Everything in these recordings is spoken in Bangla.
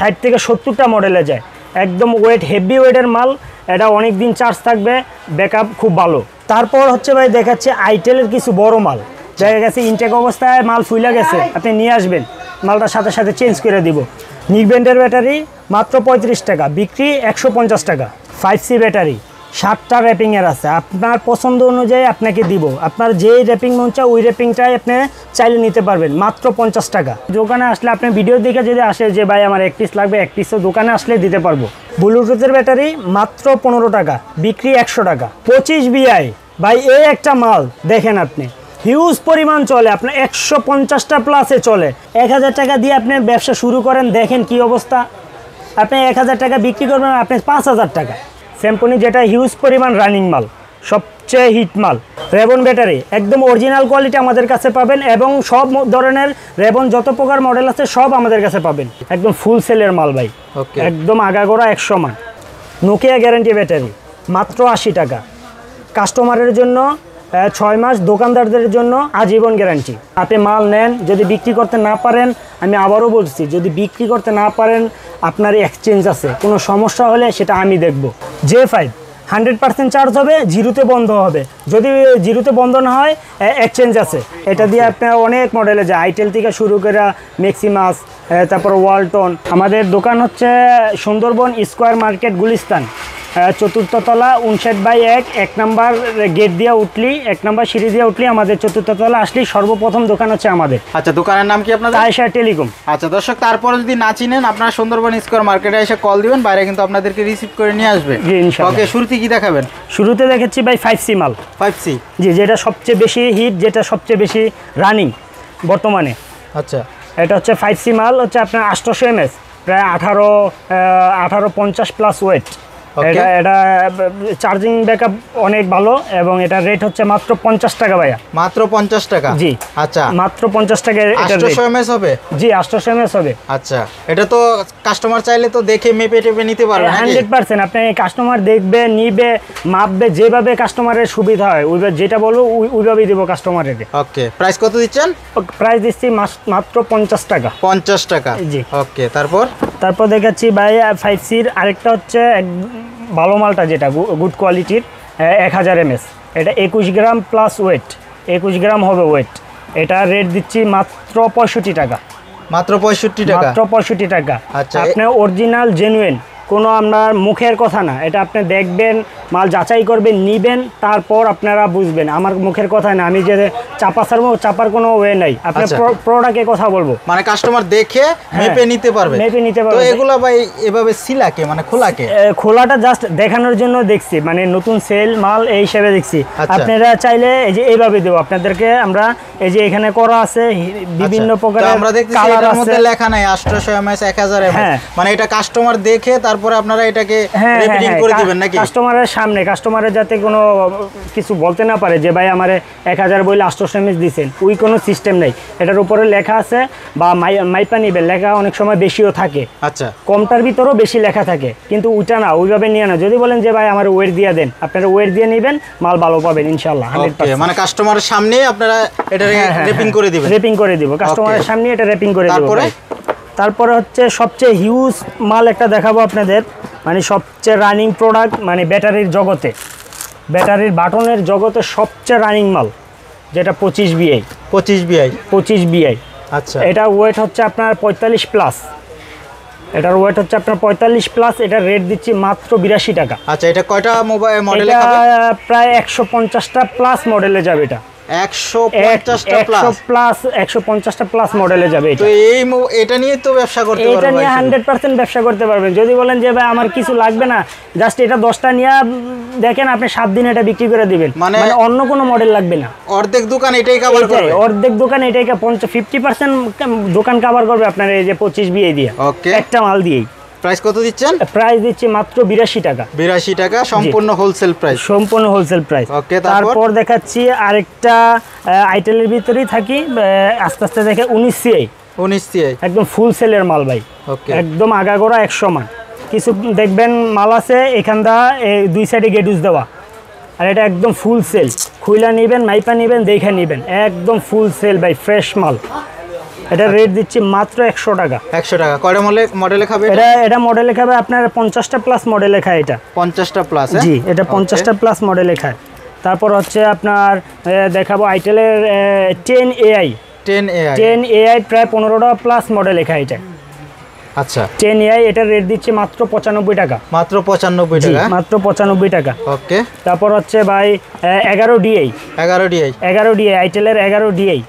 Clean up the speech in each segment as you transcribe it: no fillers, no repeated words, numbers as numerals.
60 থেকে 70টা মডেলে যায়, একদম ওয়েট হেভি ওয়েটের মাল। এটা অনেক দিন চার্জ থাকবে, ব্যাকআপ খুব ভালো। তারপর হচ্ছে ভাই দেখাচ্ছে আইটেলের কিছু বড় মাল, দেখা গেছে ইনটেক অবস্থায় মাল ফুইলা গেছে, আপনি নিয়ে আসবেন, মালটার সাথে সাথে চেঞ্জ করে দিব। নিকবেন্ডের ব্যাটারি মাত্র 35 টাকা, বিক্রি 150 টাকা। 5C ব্যাটারি 7টা র্যাপিংয়ের আছে, আপনার পছন্দ অনুযায়ী আপনাকে দিব। আপনার যেই র্যাপিং মন চায় ওই র্যাপিংটাই আপনি চাইলে নিতে পারবেন, মাত্র 50 টাকা। দোকানে আসলে আপনি ভিডিও দেখে যদি আসে যে ভাই আমার 1 পিস লাগবে, 1 পিসও দোকানে আসলে দিতে পারবো। ব্লুটুথের ব্যাটারি মাত্র 15 টাকা, বিক্রি 100 টাকা। 25 BI ভাই, এই একটা মাল দেখেন আপনি, হিউজ পরিমাণ চলে, আপনার 150টা প্লাসে চলে। 1000 টাকা দিয়ে আপনি ব্যবসা শুরু করেন, দেখেন কি অবস্থা। আপনি 1000 টাকা বিক্রি করবেন, আপনি 5000 টাকা। স্যামসং যেটা হিউজ পরিমাণ রানিং মাল, সবচেয়ে হিট মাল। রেবন ব্যাটারি একদম অরিজিনাল কোয়ালিটি আমাদের কাছে পাবেন, এবং সব ধরনের রেবন যত প্রকার মডেল আছে সব আমাদের কাছে পাবেন। একদম ফুল সেলের মাল ভাই, একদম আগাগোড়া 100 মান। নোকিয়া গ্যারান্টি ব্যাটারি মাত্র 80 টাকা। কাস্টমারের জন্য 6 মাস, দোকানদারদের জন্য আজীবন গ্যারান্টি। আপনি মাল নেন, যদি বিক্রি করতে না পারেন, আমি আবারও বলছি, যদি বিক্রি করতে না পারেন আপনার এক্সচেঞ্জ আছে, কোনো সমস্যা হলে সেটা আমি দেখব। J5 100% চার্জ হবে, জিরোতে বন্ধ হবে। যদি জিরোতে বন্ধ না হয় এক্সচেঞ্জ আছে। এটা দিয়ে আপনার অনেক মডেলে যায়, আইটেল থেকে শুরু করে ম্যাক্সিমাস, তারপর ওয়ালটন। আমাদের দোকান হচ্ছে Sundarban square market, Gulistan, 4th তলা, 59/1, 1 নাম্বার গেট দিয়ে উঠলি, 1 নাম্বার সিঁড়ি দিয়ে উঠলি আমাদের 4th তলা আসলেই সর্বপ্রথম দোকান হচ্ছে আমাদের। আচ্ছা, দোকানের নাম কি আপনাদের? আয়েশা টেলিকম। আচ্ছা দর্শক, তারপরে যদি না চিনেন আপনারা সুন্দরবন স্কোয়ার মার্কেটে এসে কল দিবেন, বাইরে কিন্তু আপনাদেরকে রিসিভ করে নিয়ে আসবে। ওকে, শুরুতে কি দেখাবেন? শুরুতে দেখাচ্ছি ভাই 5C মাল। 5C, জি, যেটা সবচেয়ে বেশি হিট, যেটা সবচেয়ে বেশি রানিং বর্তমানে। আচ্ছা, এটা হচ্ছে 5C মাল, হচ্ছে আপনার 800 mAh, প্রায় 1850 প্লাস ওয়েট। এটা চার্জিং ব্যাকআপ অনেক ভালো, এবং এটা রেট হচ্ছে মাত্র 50 টাকা ভাইয়া। মাত্র 50 টাকা? জি। আচ্ছা, মাত্র 50 টাকা। 800 mAh হবে? জি, 800 mAh হবে। আচ্ছা, এটা তো কাস্টমার চাইলে তো দেখে মেপে টেপে নিতে পারবে নাকি? 100% আপনি কাস্টমার দেখবে, নিবে, মাপবে, যেভাবে কাস্টমারের সুবিধা হয় ওইভাবে, যেটা বলবো ওইভাবেই দেবো কাস্টমারের। ওকে, প্রাইস কত দিচ্ছেন? প্রাইস দিচ্ছি মাত্র 50 টাকা। 50 টাকা? জি। ওকে, তারপর দেখাচ্ছি ভাই 5Cর আরেকটা হচ্ছে ভালো মালটা, যেটা গুড কোয়ালিটির, 1000 mAh। এটা 21 গ্রাম প্লাস ওয়েট, 21 গ্রাম হবে ওয়েট। এটা রেট দিচ্ছি মাত্র 65 টাকা। মাত্র 65 টাকা? মাত্র 65 টাকা। আচ্ছা, আপনি অরিজিনাল জেনুইন, কোনো আপনার মুখের কথা না, এটা আপনি দেখবেন, মাল যাচাই করবেন, নিবেন, তারপর আপনারা বুঝবেন। আমার মুখের কথা না, আমি যে চাপার কোনো ওয়ে নাই। আপনি প্রোডাক্টের কথা বলবো, মানে কাস্টমার দেখে মেপে নিতে পারবে। তো এগুলা ভাই এভাবে সিলাকে, মানে খোলাকে? খোলাটা জাস্ট দেখানোর জন্য দেখছি, মানে নতুন সেল মাল এই হিসেবে দেখছি। আপনারা চাইলে এই যে এইভাবে দেবো আপনাদেরকে আমরা, এই যে এখানে করা আছে বিভিন্ন প্রকারের। আমরা দেখতেছি এটার মধ্যে লেখা নাই 800 mAh, 1000 mAh, মানে এটা কাস্টমার দেখে তারপরে আপনারা এটাকে রেপিটিং করে দিবেন নাকি? কাস্টমারের সামনে, কাস্টমারের যাতে কোনো কিছু বলতে না পারে যে ভাই আমারে 1000 বলে 800 mAh দিয়েছেন, ওই কোনো সিস্টেম নেই। এটার উপরে লেখা আছে, বা মাইপা নিবে, লেখা অনেক সময় বেশিও থাকে। আচ্ছা, কমটার ভিতরেও বেশি লেখা থাকে, কিন্তু ওইটা না, ওইভাবে নিয়ে না। যদি বলেন যে ভাই আমার ওয়েট দিয়ে দেন, আপনারা ওয়েট দিয়ে নেবেন, মাল ভালো পাবেন ইনশাআল্লাহ 100%। মানে কাস্টমারের সামনে আপনারা এটা রেপিং করে দিবেন? রেপিং করে দিব, কাস্টমারের সামনে এটা রেপিং করে দিব। তারপরে হচ্ছে সবচেয়ে হিউজ মাল একটা দেখাবো আপনাদের, মানে সবচেয়ে রানিং প্রোডাক্ট, মানে ব্যাটারির জগতে, ব্যাটারির বাটনের জগতে সবচেয়ে রানিং মাল, যেটা 25 BI। 25 BI। আচ্ছা, এটা ওয়েট হচ্ছে আপনার 45 প্লাস। এটার ওয়েট হচ্ছে আপনার 45 প্লাস। এটা রেট দিচ্ছি মাত্র 82 টাকা। আচ্ছা, এটা কয়টা মোবাইল মডেলে যাবে? প্রায় 150টা প্লাস মডেলে যাবে। এটা 150টা প্লাস মডেলে যাবে। তো এটা নিয়ে তো ব্যবসা করতে পারবেন? এটা নিয়ে 100% ব্যবসা করতে পারবেন। যদি বলেন যে ভাই আমার কিছু লাগবে না, জাস্ট এটা 10টা নিয়ে দেখেন, আপনি 7 দিন এটা বিক্রি করে দিবেন, মানে অন্য কোনো মডেল লাগবে না। অর্ধেক দোকান এটাই কভার করবে? অর্ধেক দোকান এটাই 50% দোকান কভার করবে আপনার এই যে 25 BI দিয়ে, একটা মাল দিয়েই। প্রাইস কত দিচ্ছেন? প্রাইস দিচ্ছি মাত্র 82 টাকা। 82 টাকা সম্পূর্ণ হোলসেল প্রাইস? সম্পূর্ণ হোলসেল প্রাইস। ওকে, তারপর দেখাচ্ছি আরেকটা আইটেলের ভিতরেই থাকি, আস্তে আস্তে দেখে 19CI। একদম ফুল সেলের মাল ভাই, একদম আগাগোড়া 100 মান। কিছু দেখবেন মাল আছে এখানটা 2 সাইডে গেটুস দেওয়া, আর এটা একদম ফুল সেল। খুইলা নেবেন, মাইপা নেবেন, দেখে নেবেন, একদম ফুল সেল ভাই, ফ্রেশ মাল। এটা রেট দিচ্ছি মাত্র 100 টাকা। 100 টাকা। কয়টা মডেলে খাবে এটা মডেলে খাবে আপনার 50টা প্লাস মডেলে খায় এটা। 50টা প্লাস? জি, এটা 50টা প্লাস মডেলে খায়। তারপর হচ্ছে আপনার দেখাবো আইটেলের 10AI 10AI প্রায় 15টা প্লাস মডেলে খায় এটা। আচ্ছা, 10AI এটার রেট দিচ্ছে মাত্র 95 টাকা। মাত্র 95 টাকা? মাত্র 95 টাকা। ওকে। তারপর হচ্ছে ভাই 11DI 11DI আইটেলের 11DI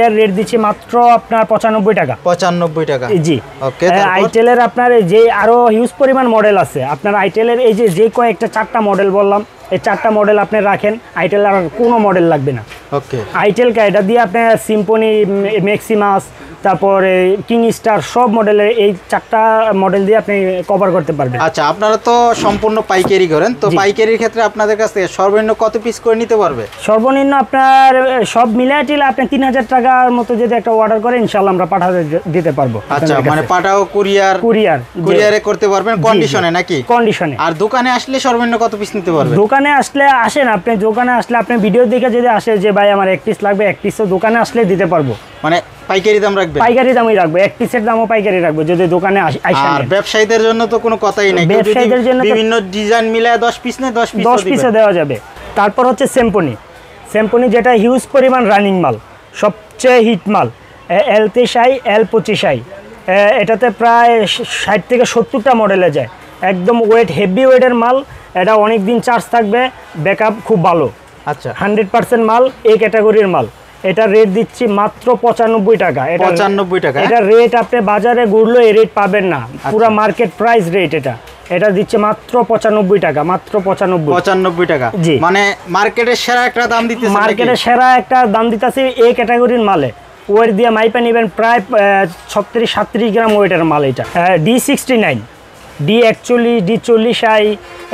এর রেট দিচ্ছি মাত্র আপনার 95 টাকা। 95 টাকা? জি। ওকে। আইটেলের আপনার যে আরো হিউজ পরিমাণ মডেল আছে, আপনার আইটেলের এই যে কয়েকটা 4টা মডেল বললাম, এই 4টা মডেল আপনি রাখেন, আইটেল আর কোনো মডেল লাগবে না। ওকে। আইটেল এটা দিয়ে আপনি সিম্ফনি, ম্যাক্সিমাস, তারপরে কিং স্টার সব মডেলের এই 4টা মডেল দিয়ে আপনি কভার করতে পারবেন। আচ্ছা, আপনারা তো সম্পূর্ণ পাইকারি করেন, তো পাইকারির ক্ষেত্রে আপনাদের কাছ থেকে সর্বনিম্ন কত পিস করে নিতে পারবে? সর্বনিম্ন আপনার সব মিলিয়ে টিলে আপনি 3000 টাকার মতো যদি একটা অর্ডার করেন, ইনশাআল্লাহ আমরা পাঠাতে দিতে পারবো। আচ্ছা, মানে পাঠাও কুরিয়ারে করতে পারবেন কন্ডিশনে নাকি? কন্ডিশনে। আর দোকানে আসলে সর্বনিম্ন কত পিস নিতে পারবে? দোকানে আসলে আসেন, আপনি দোকানে আসলে আপনি ভিডিও দেখে যদি আসে যে ভাই আমার 1 পিস লাগবে, 1 পিসও দোকানে আসলে দিতে পারবো। মানে পাইকারি দাম রাখবে? পাইকারি দামই রাখবো, 1 পিসের দামও পাইকারি রাখবো যদি দোকানে আসে। আর ব্যবসায়ীদের জন্য তো কোনো কথাই নাই, ব্যবসায়ীদের জন্য বিভিন্ন ডিজাইন মিলায় 10 পিস নেয়, 10 পিসও দেওয়া যাবে। তারপর হচ্ছে সিম্ফনি যেটা হিউজ পরিমাণ রানিং মাল, সবচেয়ে হিট মাল, L23i L25i, এটাতে প্রায় 60 থেকে 70টা মডেলে যায়। একদম হেভি ওয়েটের মাল, এটা অনেক দিন চার্জ থাকবে, ব্যাকআপ খুব ভালো। আচ্ছা, 100% মাল, এই ক্যাটাগরির মাল। এটা রেট দিচ্ছি মাত্র 95 টাকা। 95 টাকা? এটা রেট আপনি বাজারে ঘুরলে এই রেট পাবেন না, পুরো মার্কেট প্রাইস রেট এটা দিচ্ছে মাত্র 95 টাকা। মাত্র 95 টাকা? জি। মানে মার্কেটের সেরা একটা দাম দিতেছে? মার্কেটের সেরা একটা দাম দিতেছে এই ক্যাটাগরির মালে। ওয়েট দিয়ে মাইপা নেবেন, প্রায় 36-37 গ্রাম ওয়েটের মাল এটা। D69 D41 D40i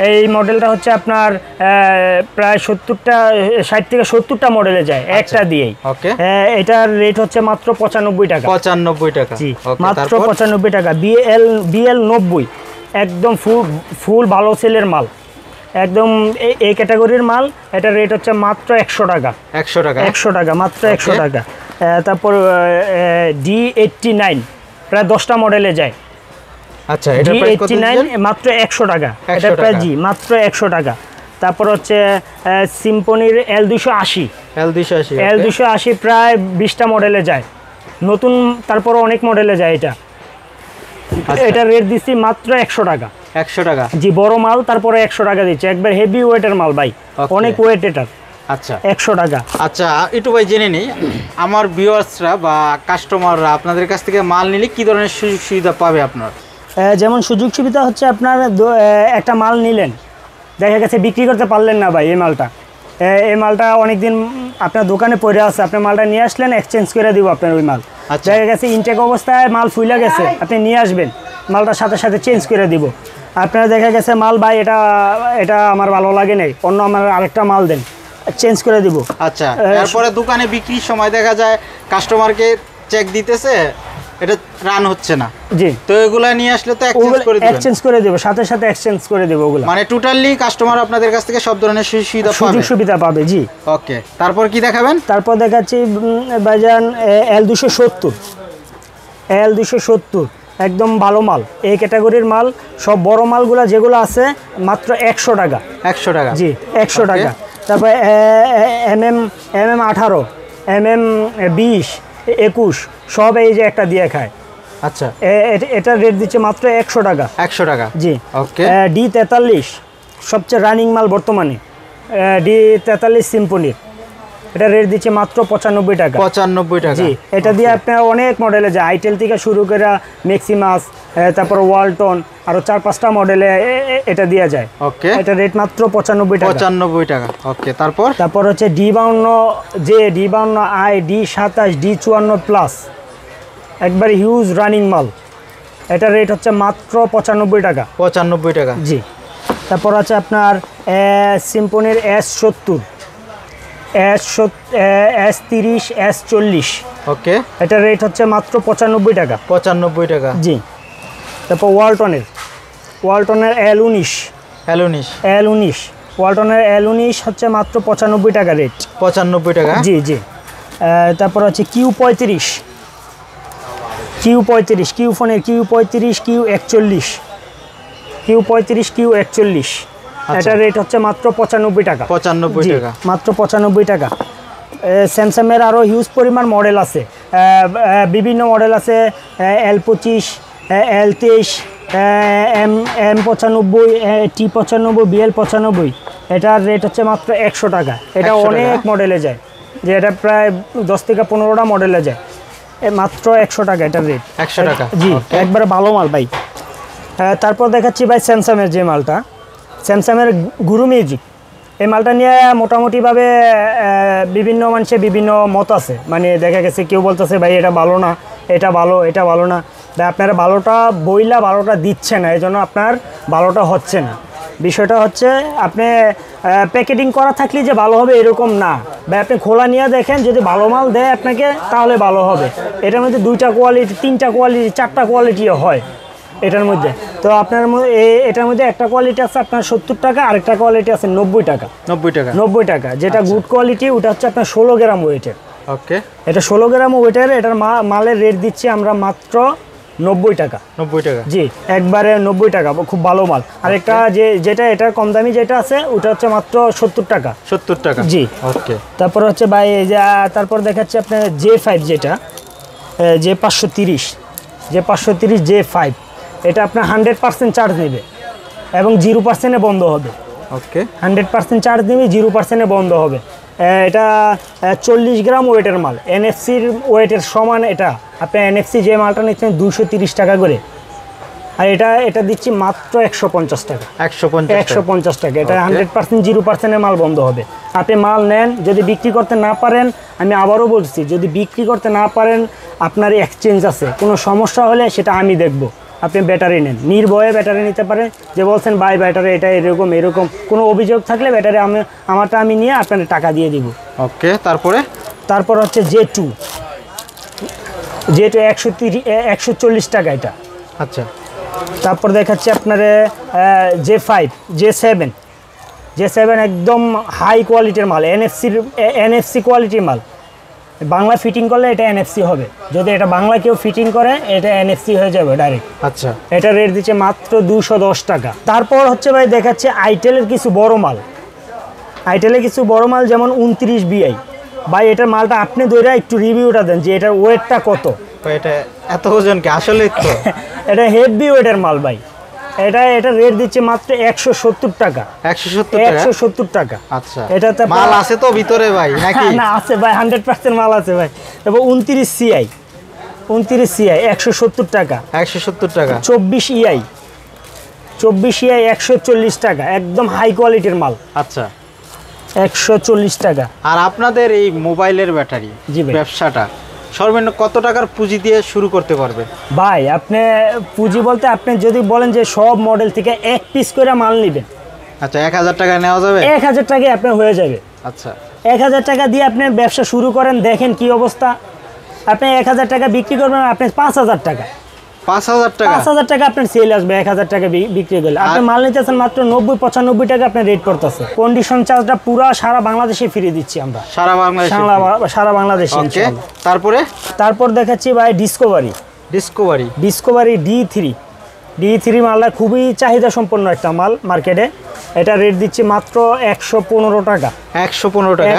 এই মডেলটা হচ্ছে আপনার প্রায় 60 থেকে 70টা মডেলে যায় একটা দিয়েই। এটার রেট হচ্ছে মাত্র 95 টাকা। 95 টাকা? জি, মাত্র 95 টাকা। BL 90 একদম ফুল ভালো সেলের মাল, একদম এই ক্যাটাগরির মাল। এটার রেট হচ্ছে মাত্র 100 টাকা। 100 টাকা? 100 টাকা, মাত্র 100 টাকা। তারপর D89 প্রায় 10টা মডেলে যায়। আচ্ছা, এটা প্রাইস কত? D89 মাত্র 100 টাকা। এটা প্রায় জি মাত্র 100 টাকা। তারপর হচ্ছে সিম্ফনির L280 প্রায় 20টা মডেলে যায়, নতুন, তারপর অনেক মডেলে যায় এটা। এটা রেট দিচ্ছি মাত্র 100 টাকা। 100 টাকা? জি, বড় মাল, তারপরে 100 টাকা দিচ্ছে, একবার হেভি ওয়েটের মাল ভাই, অনেক ওয়েট এটার। আচ্ছা, 100 টাকা। আচ্ছা, একটু ভাই জেনে নিই, আমার ভিউয়ার্সরা বা কাস্টমাররা আপনাদের কাছ থেকে মাল নিলে কি ধরনের সুযোগ সুবিধা পাবে আপনার? যেমন সুযোগ সুবিধা হচ্ছে আপনার একটা মাল নিলেন, দেখা গেছে বিক্রি করতে পারলেন না ভাই, এই মালটা অনেকদিন আপনার দোকানে পড়ে আছে, আপনি মালটা নিয়ে আসলেন, এক্সচেঞ্জ করে দিব আপনার ওই মাল। দেখা গেছে ইনটেক অবস্থায় মাল ফুইলা গেছে, আপনি নিয়ে আসবেন, মালটার সাথে সাথে চেঞ্জ করে দিব। আপনার দেখা গেছে মাল ভাই এটা আমার ভালো লাগে নাই, অন্য আমার আরেকটা মাল দেন, চেঞ্জ করে দিব। আচ্ছা, এরপরে দোকানে বিক্রির সময় দেখা যায় কাস্টমারকে চেক দিতেছে, এটা রান হচ্ছে না, জি, তো এগুলা নিয়ে আসলে তো এক্সচেঞ্জ করে দেব, সাথে সাথে এক্সচেঞ্জ করে দেব ওগুলা। মানে টোটালি কাস্টমার আপনাদের কাছ থেকে সব ধরনের সুযোগ সুবিধা পাবে। জি। ওকে, তারপর কি দেখাবেন? তারপর দেখাচ্ছি ভাইজান L270 একদম ভালো মাল, এই ক্যাটাগরির মাল, সব বড় মালগুলা যেগুলো আছে মাত্র 100 টাকা। 100 টাকা? জি, 100 টাকা। তারপর MM18 MM20 21 সব এই যে একটা দিয়ে খায়। আচ্ছা, এটা রেট দিচ্ছে মাত্র 100 টাকা। 100 টাকা? জি। ওকে। D43 সবচেয়ে রানিং মাল বর্তমানে, D43 সিম্ফনি, এটা রেট দিচ্ছে মাত্র 95 টাকা। 95 টাকা? জি। এটা দিয়ে আপনার অনেক মডেলে যায়, আইটেল থেকে শুরু করে ম্যাক্সিমাস, তারপর ওয়ালটন, আরো 4-5টা মডেলে এটা দেওয়া যায়। ওকে। এটা রেট মাত্র 95 টাকা। 95 টাকা। ওকে, তারপর হচ্ছে D52i D27 D54 প্লাস, একবার হিউজ রানিং মাল, এটা রেট হচ্ছে মাত্র 95 টাকা। 95 টাকা? জি। তারপর আছে আপনার সিম্ফনির S70 S30 S40। ওকে। এটা রেট হচ্ছে মাত্র 95 টাকা। 95 টাকা? জি। তারপর ওয়ালটনের L19 ওয়ালটনের L19 হচ্ছে মাত্র 95 টাকা রেট। 95 টাকা? জি জি। তারপর হচ্ছে Q35 Q35, কিউ ফোনের Q35, Q41, Q35, Q41, এটার রেট হচ্ছে মাত্র 95 টাকা। 95 টাকা, মাত্র 95 টাকা। স্যামসাংয়ের আরও হিউজ পরিমাণ মডেল আছে, বিভিন্ন মডেল আছে, L25, L23, M95, T95, BL95, এটার রেট হচ্ছে মাত্র 100 টাকা। এটা অনেক মডেলে যায়, যে এটা প্রায় 10 থেকে 15টা মডেলে যায়, মাত্র 100 টাকা এটার রেট। 100 টাকা, জি, একবারে ভালো মাল ভাই। তারপর দেখাচ্ছি ভাই স্যামসাংয়ের যে মালটা, স্যামসাংয়ের গুরু মিউজিক, এই মালটা নিয়ে মোটামুটিভাবে বিভিন্ন মানুষের বিভিন্ন মত আছে। মানে দেখা গেছে কেউ বলতেছে ভাই এটা ভালো না, এটা ভালো, এটা ভালো না। ভাই আপনারা ভালোটা বইলা ভালোটা দিচ্ছে না, এই জন্য আপনার ভালোটা হচ্ছে না। বিষয়টা হচ্ছে আপনি প্যাকেটিং করা থাকলে যে ভালো হবে এরকম না ভাই। আপনি খোলা নিয়ে দেখেন, যদি ভালো মাল দেয় আপনাকে তাহলে ভালো হবে। এটার মধ্যে 2টা কোয়ালিটি, 3টা কোয়ালিটি, 4টা কোয়ালিটিও হয় এটার মধ্যে। তো আপনার এটার মধ্যে একটা কোয়ালিটি আছে আপনার 70 টাকা, আরেকটা কোয়ালিটি আছে 90 টাকা। 90 টাকা, 90 টাকা, যেটা গুড কোয়ালিটি ওটা হচ্ছে আপনার 16 গ্রাম ওয়েটের। ওকে, এটা 16 গ্রাম ওয়েটের। এটার মালের রেট দিচ্ছি আমরা মাত্র 90 টাকা। 90 টাকা, জি, একবারে 90 টাকা, খুব ভালো মাল। আরেকটা যেটা এটার কম দামি যেটা আছে ওটা হচ্ছে মাত্র 70 টাকা। 70 টাকা, জি, ওকে। তারপর হচ্ছে ভাই তারপর দেখাচ্ছি আপনার J5, যেটা J530, J530, এটা আপনার 100% চার্জ নেবে এবং 0%-এ বন্ধ হবে। ওকে, 100% চার্জ নেবে, 0%-এ বন্ধ হবে। এটা 40 গ্রাম ওয়েটের মাল, NFC-র ওয়েটের সমান। এটা আপনি NFC যে মালটা নিচ্ছেন 230 টাকা করে, আর এটা দিচ্ছি মাত্র 150 টাকা। 150 টাকা। এটা 100% 0%-এর মাল বন্ধ হবে। আপনি মাল নেন, যদি বিক্রি করতে না পারেন, আমি আবারও বলছি, যদি বিক্রি করতে না পারেন আপনার এক্সচেঞ্জ আছে, কোনো সমস্যা হলে সেটা আমি দেখব। আপনি ব্যাটারি নেন, নির্ভয়ে ব্যাটারি নিতে পারেন। যে বলছেন ভাই ব্যাটারি এটা এরকম কোনো অভিযোগ থাকলে ব্যাটারি আমারটা আমি নিয়ে আপনাদের টাকা দিয়ে দিব। ওকে, তারপর হচ্ছে J2 140 টাকা এটা। আচ্ছা, তারপর দেখাচ্ছি আপনার J7 একদম হাই কোয়ালিটির মাল, NFC কোয়ালিটির মাল। বাংলা ফিটিং করলে এটা NFC হবে, যদি এটা বাংলা কেউ ফিটিং করে এটা NFC হয়ে যাবে ডাইরেক্ট। আচ্ছা, এটা রেট দিচ্ছে মাত্র 210 টাকা। তারপর হচ্ছে ভাই দেখাচ্ছে আইটেলের কিছু বড় মাল, যেমন 29 BI। ভাই এটার মালটা আপনি ধরে একটু রিভিউটা দেন যে এটার ওয়েটটা কত। এটা এত ওজন কি আসলে? তো এটা হেভি ওয়েটের মাল ভাই। এটা রেট দিচ্ছে মাত্র 170 টাকা। 170 টাকা। আচ্ছা, এটাতে মাল আছে তো ভিতরে ভাই নাকি? না, আছে ভাই, 100% মাল আছে ভাই। এবং 29 CI 170 টাকা। 170 টাকা। 24 EI 140 টাকা, একদম হাই কোয়ালিটির মাল। আচ্ছা, 140 টাকা। আর আপনাদের এই মোবাইলের ব্যাটারি ব্যবসাটা সর্বনিম্ন কত টাকার পুঁজি দিয়ে শুরু করতে পারবে ভাই? আপনি পুঁজি বলতে আপনি যদি বলেন যে সব মডেল থেকে এক পিস করে মাল নেবেন, আচ্ছা, 1000 টাকা নেওয়া যাবে? 1000 টাকায় আপনার হয়ে যাবে। আচ্ছা, 1000 টাকা দিয়ে আপনি ব্যবসা শুরু করেন, দেখেন কি অবস্থা। আপনি 1000 টাকা বিক্রি করবেন, আপনি 5000 টাকা 5000 টাকা আপনার সেল আসবে। 1000 টাকা বিক্রি করলে আপনি মাল নিতেছেন মাত্র 90-95 টাকা আপনার রেট পড়তেছে। কন্ডিশন চার্জটা পুরো সারা বাংলাদেশে ফিরিয়ে দিচ্ছি আমরা, সারা বাংলাদেশে। তারপর দেখাচ্ছি ভাই ডিসকভারি D3 মালটা খুবই চাহিদা সম্পন্ন একটা মাল মার্কেটে। এটা রেট দিচ্ছি মাত্র 115 টাকা। 115 টাকা।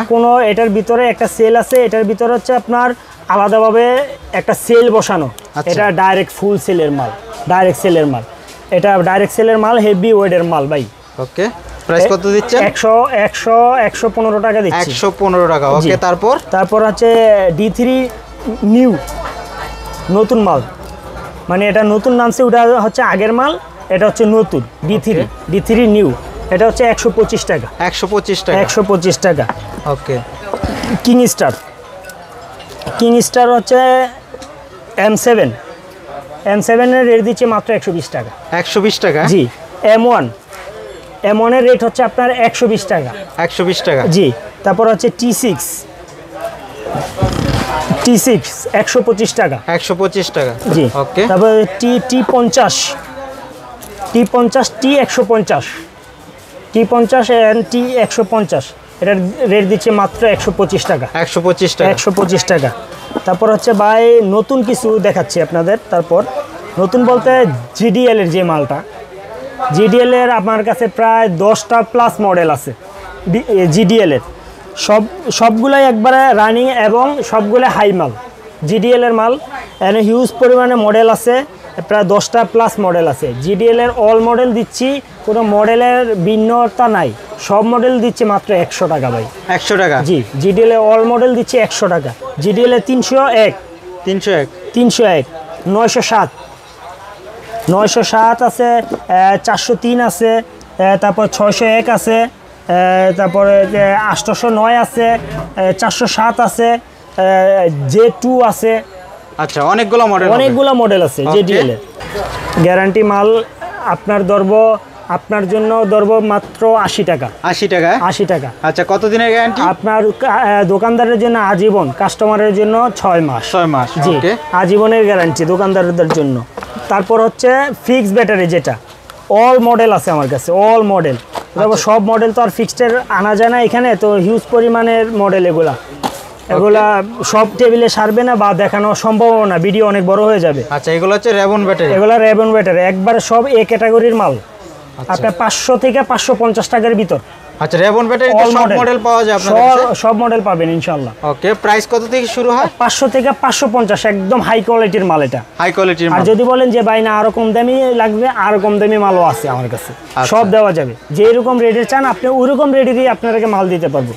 এটার ভিতরে একটা সেল আছে, এটার ভিতরে হচ্ছে আপনার আলাদাভাবে একটা সেল বসানো। এটা ডাইরেক্ট ফুল সেলের মাল, এটা ডাইরেক্ট সেলের মাল, হেভি ওয়েটের মাল ভাই। ওকে, প্রাইস কত দিচ্ছেন? 115 টাকা দিচ্ছি। 115 টাকা। ওকে, তারপর হচ্ছে D3 নিউ, নতুন মাল। মানে এটা নতুন নামছে, ওটা হচ্ছে আগের মাল, এটা হচ্ছে নতুন D3 নিউ। এটা হচ্ছে 125 টাকা। 125 টাকা। ওকে, কিংস্টার হচ্ছে M7 এর রেট দিচ্ছে মাত্র 120 টাকা। 120 টাকা। জি। M1 এর রেট হচ্ছে আপনার 120 টাকা। 120 টাকা। জি। তারপর হচ্ছে T6 125 টাকা। 125 টাকা। জি। ওকে। তারপর T50 T150 and T150 এটার রেট দিচ্ছে মাত্র 125 টাকা। 125 টাকা। তারপর হচ্ছে ভাই নতুন কিছু দেখাচ্ছি আপনাদের। তারপর নতুন বলতে জিডিএল এর যে মালটা, জিডিএল এর আমার কাছে প্রায় 10টা প্লাস মডেল আছে জিডিএল এর। সবগুলাই একবারে রানিং এবং সবগুলো হাই মাল, জিডিএল এর মাল। এখানে হিউজ পরিমাণে মডেল আছে, প্রায় 10টা প্লাস মডেল আছে। জিডিএল এর অল মডেল দিচ্ছি, কোনো মডেলের ভিন্নতা নাই, সব মডেল দিচ্ছে মাত্র 100 টাকা ভাই। 100 টাকা? জি, জিডিএল এর অল মডেল দিচ্ছে 100 টাকা। জিডিএল এর 301, 907, 907 আছে, 403 আছে, তারপর 601 আছে, তারপরে 809 আছে, 407 আছে, J2 আছে। আচ্ছা, অনেকগুলো মডেল আছে জিডিএল এর। গ্যারান্টি মাল আপনার জন্য ধরবো মাত্র 80 টাকা। 80 টাকা? আচ্ছা, কতদিনের গ্যারান্টি? আপনার দোকানদারের জন্য আজীবন, কাস্টমারের জন্য 6 মাস। 6 মাস, জি, আজীবনের গ্যারান্টি দোকানদারদের জন্য। তারপর হচ্ছে ফিক্স ব্যাটারি, যেটা অল মডেল আছে আমার কাছে, অল মডেল। তারপর সব মডেল তো আর ফিক্সডের আনা যায় না এখানে, তো হিউজ পরিমাণের মডেল এগুলা সব টেবিলে সারবে না বা দেখানো সম্ভব না, ভিডিও অনেক বড় হয়ে যাবে। আচ্ছা, এগুলো হচ্ছে রেবন ব্যাটারি? এগুলো রেবন ব্যাটারি, একবারে সব এ ক্যাটাগরির মাল। আপনার 500 থেকে 550 টাকার ভিতর। আচ্ছা, রেবন ব্যাটারি সব মডেল পাওয়া যায় আপনাদের কাছে? সব মডেল পাবেন ইনশাআল্লাহ। ওকে, প্রাইস কত থেকে শুরু হয়? 500 থেকে 550, একদম হাই কোয়ালিটির মাল এটা। হাই কোয়ালিটির মাল। আর যদি বলেন যে ভাই না আরো কম দামি লাগবে, আরো কম দামি মালও আছে আমার কাছে, সব দেওয়া যাবে। যেরকম রেটে চান আপনি ওইরকম রেটে দিয়ে আপনাদেরকে মাল দিতে পারবো।